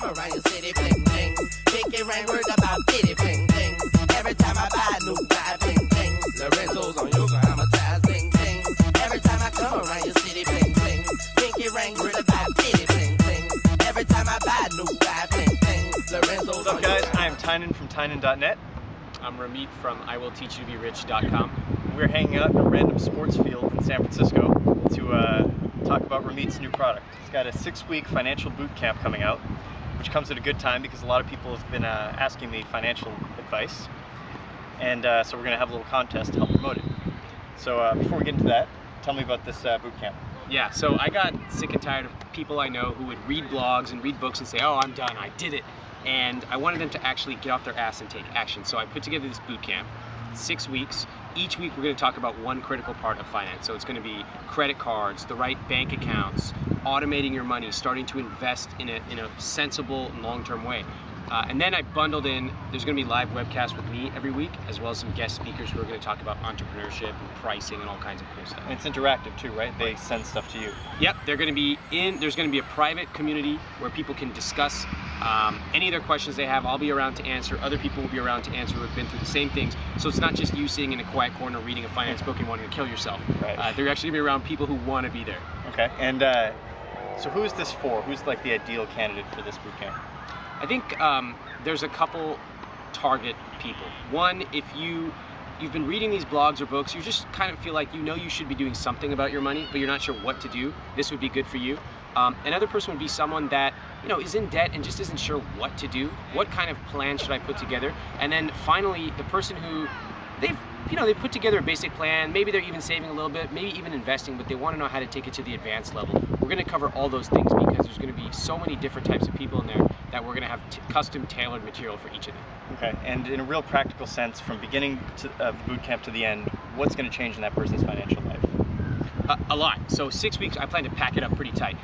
around your city, bling bling. Pick it rain, word about city, bling bling. Every time I buy a new vibe, bling bling. Lorenzo's on yoga, I'm a bling bling. Every time I come around your city, bling bling. Pick it rain, word about city, bling bling. Every time I buy a new vibe, bling bling. Lorenzo's What's up, guys? I'm Tynan from Tynan.net. I'm Ramit from IWillTeachYouToBeRich.com. We're hanging out in a random sports field in San Francisco to talk about Ramit's new product. He's got a 6-week financial boot camp coming out, which comes at a good time because a lot of people have been asking me financial advice. And so we're going to have a little contest to help promote it. So before we get into that, tell me about this boot camp. Yeah, so I got sick and tired of people I know who would read blogs and read books and say, oh, I'm done, I did it. And I wanted them to actually get off their ass and take action. So I put together this boot camp, 6 weeks. Each week we're going to talk about one critical part of finance. So it's going to be credit cards, the right bank accounts, automating your money, starting to invest in a sensible and long-term way. And then I bundled in, there's going to be live webcasts with me every week, as well as some guest speakers who are going to talk about entrepreneurship and pricing and all kinds of cool stuff. And it's interactive too, right? They send stuff to you. Yep, there's going to be a private community where people can discuss any of their questions they have. I'll be around to answer. Other people will be around to answer who have been through the same things. So it's not just you sitting in a quiet corner reading a finance book and wanting to kill yourself. Right. They're actually going to be around people who want to be there. Okay, and so who is this for? Who's like the ideal candidate for this boot camp? I think there's a couple target people. One, if you've been reading these blogs or books, you just kind of feel like you should be doing something about your money, but you're not sure what to do. This would be good for you. Another person would be someone that is in debt and just isn't sure what to do. What kind of plan should I put together? And then finally, the person who they've put together a basic plan. Maybe they're even saving a little bit, maybe even investing, but they want to know how to take it to the advanced level. We're going to cover all those things because there's going to be so many different types of people in there that we're going to have custom tailored material for each of them. Okay, and in a real practical sense, from beginning of the boot camp to the end, what's going to change in that person's financial life? A lot. So 6 weeks, I plan to pack it up pretty tight.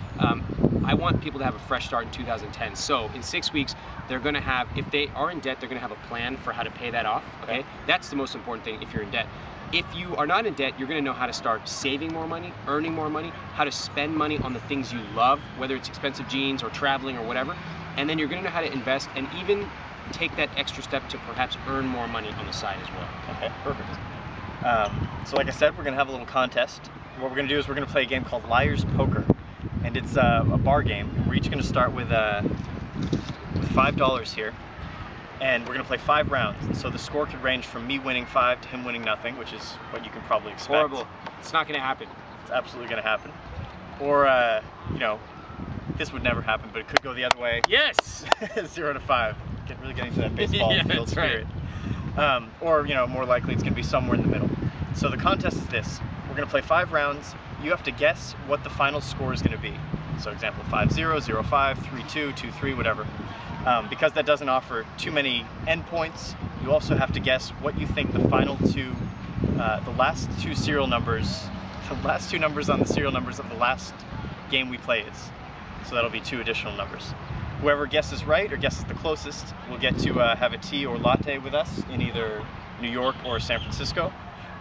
I want people to have a fresh start in 2010. So in 6 weeks, they're going to have, if they are in debt, they're going to have a plan for how to pay that off. Okay, that's the most important thing if you're in debt. If you are not in debt, you're going to know how to start saving more money, earning more money, how to spend money on the things you love, whether it's expensive jeans or traveling or whatever. And then you're going to know how to invest and even take that extra step to perhaps earn more money on the side as well. Okay, perfect. So like I said, we're going to have a little contest. What we're going to do is we're going to play a game called Liar's Poker. And it's a bar game. We're each going to start with $5 here. And we're going to play 5 rounds. And so the score could range from me winning 5 to him winning nothing, which is what you can probably expect. Horrible. It's not going to happen. It's absolutely going to happen. Or, this would never happen, but it could go the other way. Yes! 0 to 5. Really getting to that baseball field spirit. Right. Or, more likely it's going to be somewhere in the middle. So the contest is this. We're going to play 5 rounds. You have to guess what the final score is going to be. So example 5-0, 0-5, 3-2, 2-3, whatever. Because that doesn't offer too many endpoints, you also have to guess what you think the final two, the last two numbers on the serial numbers of the last game we play is. So that'll be 2 additional numbers. Whoever guesses right or guesses the closest will get to have a tea or latte with us in either New York or San Francisco.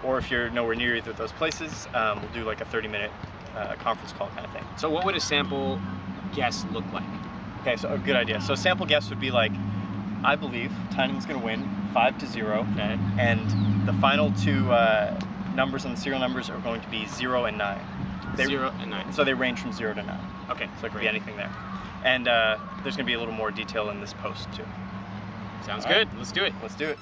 Or if you're nowhere near either of those places, we'll do like a 30-minute conference call kind of thing. So what would a sample guess look like? Okay, so a good idea. So a sample guess would be like, I believe Tynan's going to win 5-0, okay, and the final 2 numbers on the serial numbers are going to be 0 and 9. 0 and 9. So they range from 0 to 9. Okay, so it could be anything there. And there's going to be a little more detail in this post too. Sounds good. Let's do it. Let's do it.